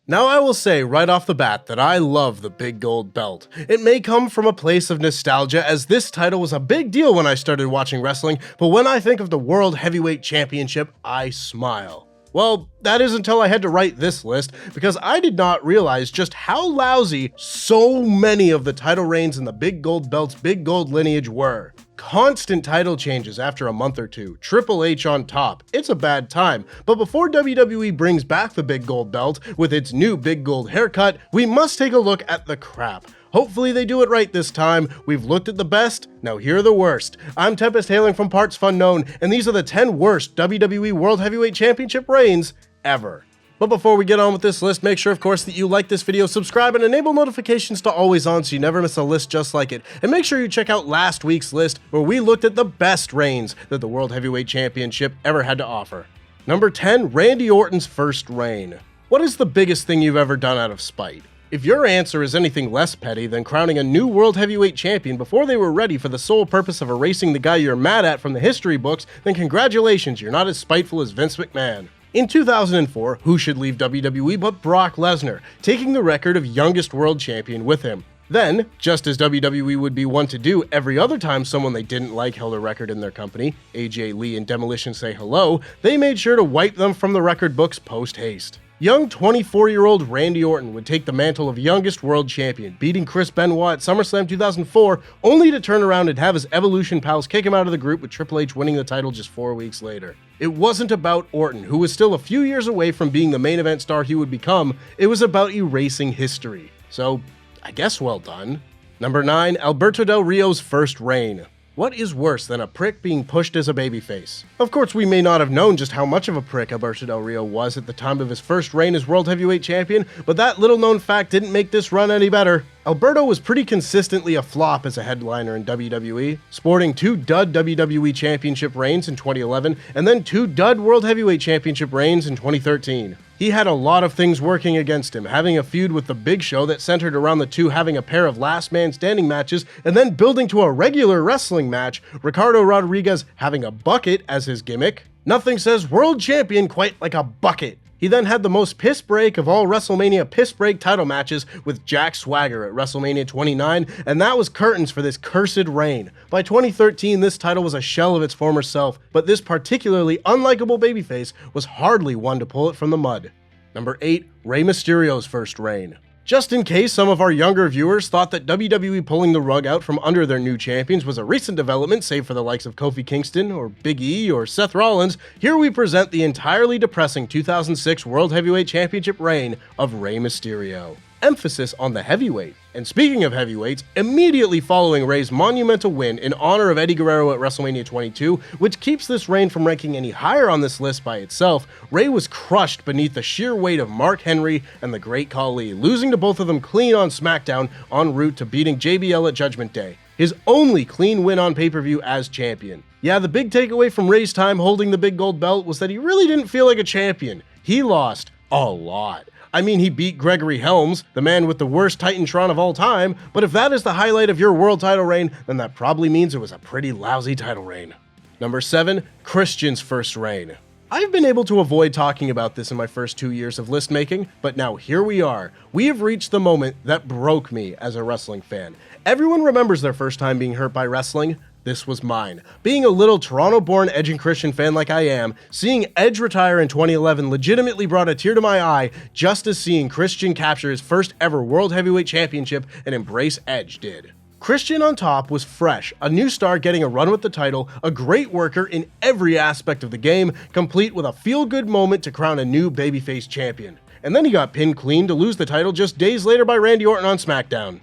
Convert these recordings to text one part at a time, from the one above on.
Now I will say right off the bat that I love the big gold belt. It may come from a place of nostalgia, as this title was a big deal when I started watching wrestling, but when I think of the World Heavyweight Championship, I smile. Well, that is until I had to write this list, because I did not realize just how lousy so many of the title reigns in the big gold belt's big gold lineage were. Constant title changes after a month or two, Triple H on top, it's a bad time, but before WWE brings back the big gold belt with its new big gold haircut, we must take a look at the crap. Hopefully they do it right this time. We've looked at the best, now here are the worst. I'm Tempest hailing from partsFUNknown, and these are the 10 worst WWE World Heavyweight Championship reigns ever. But before we get on with this list, make sure of course that you like this video, subscribe, and enable notifications to always on so you never miss a list just like it. And make sure you check out last week's list where we looked at the best reigns that the World Heavyweight Championship ever had to offer. Number 10, Randy Orton's first reign. What is the biggest thing you've ever done out of spite? If your answer is anything less petty than crowning a new World Heavyweight Champion before they were ready for the sole purpose of erasing the guy you're mad at from the history books, then congratulations, you're not as spiteful as Vince McMahon. In 2004, who should leave WWE but Brock Lesnar, taking the record of youngest world champion with him. Then, just as WWE would be one to do every other time someone they didn't like held a record in their company, AJ Lee and Demolition Say Hello, they made sure to wipe them from the record books post-haste. Young 24-year-old Randy Orton would take the mantle of youngest world champion, beating Chris Benoit at SummerSlam 2004, only to turn around and have his Evolution pals kick him out of the group with Triple H winning the title just 4 weeks later. It wasn't about Orton, who was still a few years away from being the main event star he would become, it was about erasing history. So, I guess well done. Number 9, Alberto Del Rio's first reign. What is worse than a prick being pushed as a babyface? Of course, we may not have known just how much of a prick Alberto Del Rio was at the time of his first reign as World Heavyweight Champion, but that little known fact didn't make this run any better. Alberto was pretty consistently a flop as a headliner in WWE, sporting 2 dud WWE Championship reigns in 2011 and then 2 dud World Heavyweight Championship reigns in 2013. He had a lot of things working against him, having a feud with The Big Show that centered around the two having a pair of last man standing matches and then building to a regular wrestling match, Ricardo Rodriguez having a bucket as his gimmick. Nothing says world champion quite like a bucket. He then had the most piss break of all WrestleMania piss break title matches with Jack Swagger at WrestleMania 29, and that was curtains for this cursed reign. By 2013, this title was a shell of its former self, but this particularly unlikable babyface was hardly one to pull it from the mud. Number 8, Rey Mysterio's first reign. Just in case some of our younger viewers thought that WWE pulling the rug out from under their new champions was a recent development, save for the likes of Kofi Kingston, or Big E, or Seth Rollins, here we present the entirely depressing 2006 World Heavyweight Championship reign of Rey Mysterio. Emphasis on the heavyweight. And speaking of heavyweights, immediately following Rey's monumental win in honor of Eddie Guerrero at WrestleMania 22, which keeps this reign from ranking any higher on this list by itself, Rey was crushed beneath the sheer weight of Mark Henry and the Great Khali, losing to both of them clean on SmackDown en route to beating JBL at Judgment Day. His only clean win on pay-per-view as champion. Yeah, the big takeaway from Rey's time holding the big gold belt was that he really didn't feel like a champion. He lost a lot. I mean, he beat Gregory Helms, the man with the worst Titantron of all time, but if that is the highlight of your world title reign, then that probably means it was a pretty lousy title reign. Number 7, Christian's first reign. I've been able to avoid talking about this in my first 2 years of list making, but now here we are. We have reached the moment that broke me as a wrestling fan. Everyone remembers their first time being hurt by wrestling. This was mine. Being a little Toronto-born Edge and Christian fan like I am, seeing Edge retire in 2011 legitimately brought a tear to my eye, just as seeing Christian capture his first ever World Heavyweight Championship and embrace Edge did. Christian on top was fresh, a new star getting a run with the title, a great worker in every aspect of the game, complete with a feel-good moment to crown a new babyface champion. And then he got pinned clean to lose the title just days later by Randy Orton on SmackDown.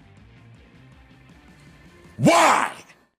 Why?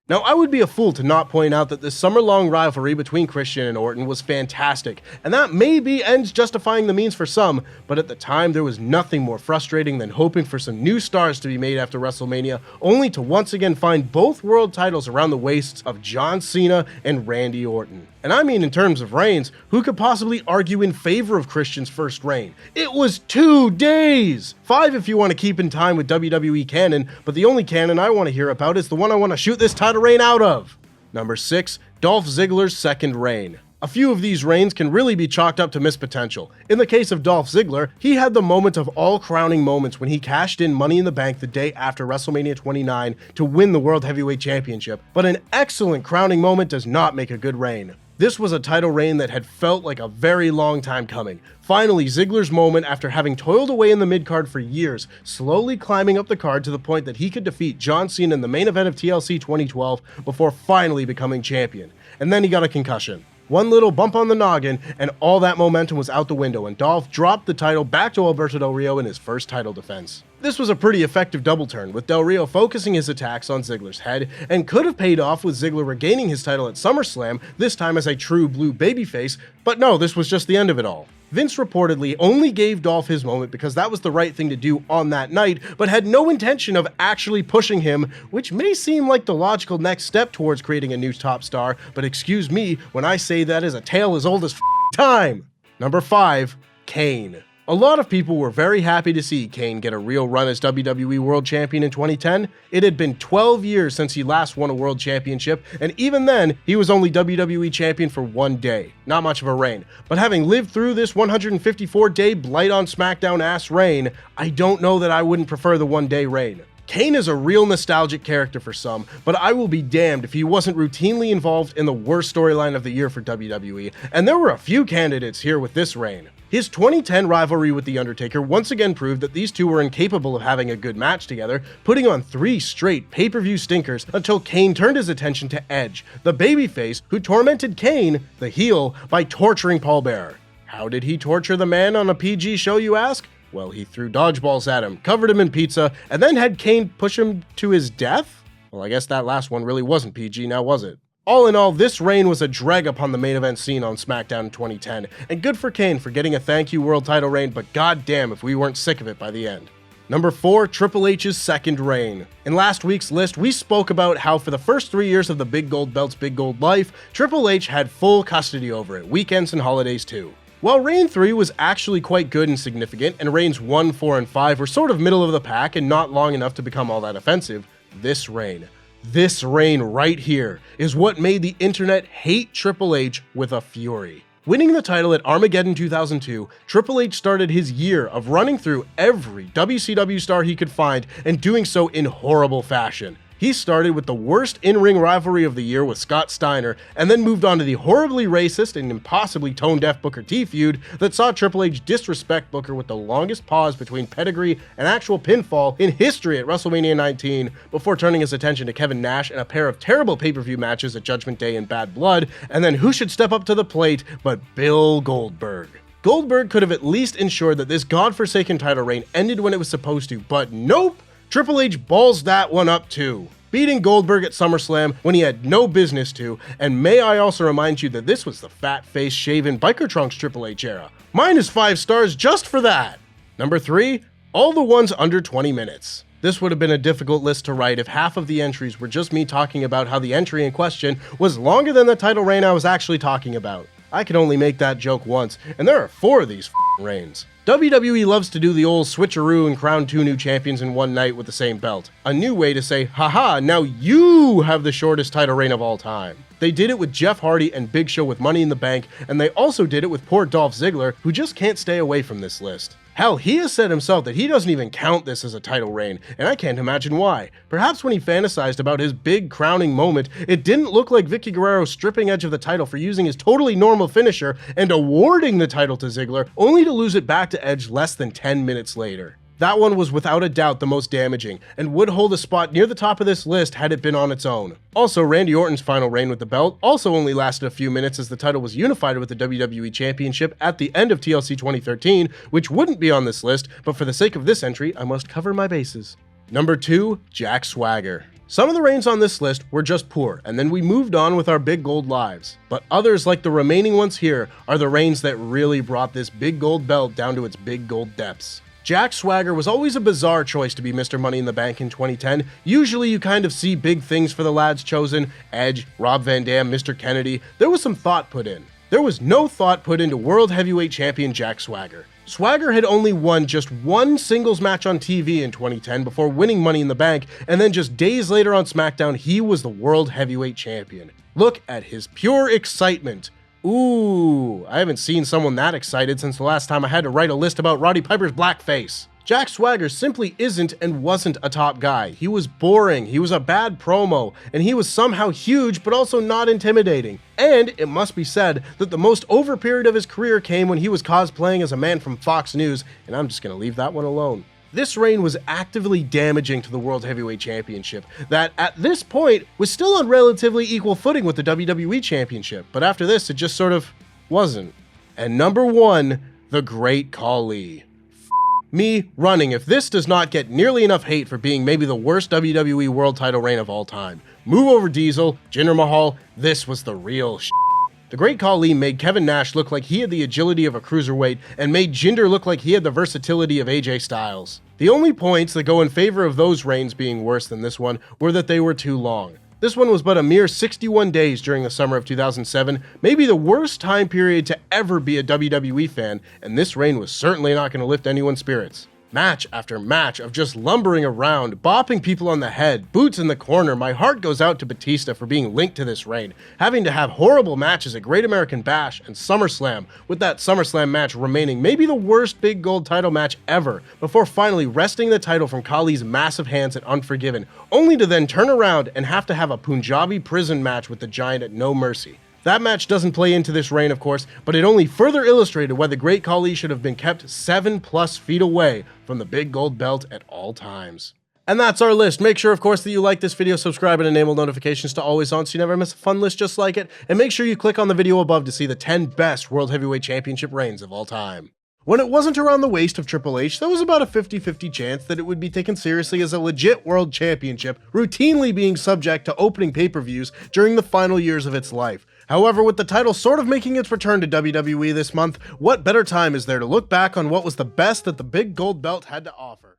Now, I would be a fool to not point out that this summer-long rivalry between Christian and Orton was fantastic, and that may be ends justifying the means for some, but at the time there was nothing more frustrating than hoping for some new stars to be made after WrestleMania, only to once again find both world titles around the waists of John Cena and Randy Orton. And I mean in terms of reigns, who could possibly argue in favor of Christian's first reign? It was 2 days! 5 if you want to keep in time with WWE canon, but the only canon I want to hear about is the one I want to shoot this title reign out of. Number 6, Dolph Ziggler's second reign. A few of these reigns can really be chalked up to missed potential. In the case of Dolph Ziggler, he had the moment of all crowning moments when he cashed in Money in the Bank the day after WrestleMania 29 to win the World Heavyweight Championship, but an excellent crowning moment does not make a good reign. This was a title reign that had felt like a very long time coming. Finally, Ziggler's moment after having toiled away in the mid-card for years, slowly climbing up the card to the point that he could defeat John Cena in the main event of TLC 2012 before finally becoming champion. And then he got a concussion. One little bump on the noggin, and all that momentum was out the window, and Dolph dropped the title back to Alberto Del Rio in his first title defense. This was a pretty effective double turn, with Del Rio focusing his attacks on Ziggler's head, and could have paid off with Ziggler regaining his title at SummerSlam, this time as a true blue babyface, but no, this was just the end of it all. Vince reportedly only gave Dolph his moment because that was the right thing to do on that night, but had no intention of actually pushing him, which may seem like the logical next step towards creating a new top star, but excuse me when I say that is a tale as old as time. Number 5, Kane. A lot of people were very happy to see Kane get a real run as WWE World Champion in 2010. It had been 12 years since he last won a World Championship, and even then, he was only WWE Champion for one day. Not much of a reign. But having lived through this 154-day Blight on SmackDown ass reign, I don't know that I wouldn't prefer the one-day reign. Kane is a real nostalgic character for some, but I will be damned if he wasn't routinely involved in the worst storyline of the year for WWE, and there were a few candidates here with this reign. His 2010 rivalry with The Undertaker once again proved that these two were incapable of having a good match together, putting on 3 straight pay-per-view stinkers until Kane turned his attention to Edge, the babyface who tormented Kane, the heel, by torturing Paul Bearer. How did he torture the man on a PG show, you ask? Well, he threw dodgeballs at him, covered him in pizza, and then had Kane push him to his death? Well, I guess that last one really wasn't PG, now was it? All in all, this reign was a drag upon the main event scene on SmackDown in 2010, and good for Kane for getting a thank you world title reign, but goddamn if we weren't sick of it by the end. Number 4, Triple H's second reign. In last week's list, we spoke about how for the first 3 years of the Big Gold Belt's Big Gold life, Triple H had full custody over it, weekends and holidays too. While Reign 3 was actually quite good and significant, and Reigns 1, 4, and 5 were sort of middle of the pack and not long enough to become all that offensive, this reign right here is what made the internet hate Triple H with a fury. Winning the title at Armageddon 2002, Triple H started his year of running through every WCW star he could find and doing so in horrible fashion. He started with the worst in-ring rivalry of the year with Scott Steiner, and then moved on to the horribly racist and impossibly tone-deaf Booker T feud that saw Triple H disrespect Booker with the longest pause between pedigree and actual pinfall in history at WrestleMania 19, before turning his attention to Kevin Nash and a pair of terrible pay-per-view matches at Judgment Day and Bad Blood, and then who should step up to the plate but Bill Goldberg. Goldberg could have at least ensured that this godforsaken title reign ended when it was supposed to, but nope! Triple H balls that one up too, beating Goldberg at SummerSlam when he had no business to, and may I also remind you that this was the fat-faced, shaven, biker trunks Triple H era. Minus 5 stars just for that! Number 3, all the ones under 20 minutes. This would have been a difficult list to write if half of the entries were just me talking about how the entry in question was longer than the title reign I was actually talking about. I can only make that joke once, and there are 4 of these reigns. WWE loves to do the old switcheroo and crown 2 new champions in one night with the same belt. A new way to say, haha, now you have the shortest title reign of all time. They did it with Jeff Hardy and Big Show with Money in the Bank, and they also did it with poor Dolph Ziggler, who just can't stay away from this list. Hell, he has said himself that he doesn't even count this as a title reign, and I can't imagine why. Perhaps when he fantasized about his big crowning moment, it didn't look like Vicky Guerrero stripping Edge of the title for using his totally normal finisher and awarding the title to Ziggler, only to lose it back to Edge less than 10 minutes later. That one was without a doubt the most damaging, and would hold a spot near the top of this list had it been on its own. Also, Randy Orton's final reign with the belt also only lasted a few minutes as the title was unified with the WWE Championship at the end of TLC 2013, which wouldn't be on this list, but for the sake of this entry, I must cover my bases. Number 2, Jack Swagger. Some of the reigns on this list were just poor, and then we moved on with our big gold lives. But others, like the remaining ones here, are the reigns that really brought this big gold belt down to its big gold depths. Jack Swagger was always a bizarre choice to be Mr. Money in the Bank in 2010. Usually you kind of see big things for the lads chosen: Edge, Rob Van Dam, Mr. Kennedy. There was some thought put in. There was no thought put into World Heavyweight Champion Jack Swagger. Swagger had only won just one singles match on TV in 2010 before winning Money in the Bank, and then just days later on SmackDown, he was the World Heavyweight Champion. Look at his pure excitement. Ooh, I haven't seen someone that excited since the last time I had to write a list about Roddy Piper's blackface. Jack Swagger simply isn't and wasn't a top guy. He was boring, he was a bad promo, and he was somehow huge but also not intimidating. And it must be said that the most over period of his career came when he was cosplaying as a man from Fox News, and I'm just gonna leave that one alone. This reign was actively damaging to the World Heavyweight Championship, that at this point was still on relatively equal footing with the WWE Championship, but after this it just sort of wasn't. And number 1, the Great Khali. Me running if this does not get nearly enough hate for being maybe the worst WWE World Title reign of all time. Move over Diesel, Jinder Mahal, this was the real shit. The Great Khali made Kevin Nash look like he had the agility of a cruiserweight and made Jinder look like he had the versatility of AJ Styles. The only points that go in favor of those reigns being worse than this one were that they were too long. This one was but a mere 61 days during the summer of 2007, maybe the worst time period to ever be a WWE fan, and this reign was certainly not going to lift anyone's spirits. Match after match of just lumbering around, bopping people on the head, boots in the corner, my heart goes out to Batista for being linked to this reign, having to have horrible matches at Great American Bash and SummerSlam, with that SummerSlam match remaining maybe the worst big gold title match ever, before finally wresting the title from Khali's massive hands at Unforgiven, only to then turn around and have to have a Punjabi prison match with the Giant at No Mercy. That match doesn't play into this reign, of course, but it only further illustrated why the Great Khali should have been kept 7+ feet away from the big gold belt at all times. And that's our list. Make sure, of course, that you like this video, subscribe, and enable notifications to always on so you never miss a fun list just like it. And make sure you click on the video above to see the 10 best World Heavyweight Championship reigns of all time. When it wasn't around the waist of Triple H, there was about a 50-50 chance that it would be taken seriously as a legit world championship, routinely being subject to opening pay-per-views during the final years of its life. However, with the title sort of making its return to WWE this month, what better time is there to look back on what was the best that the big gold belt had to offer?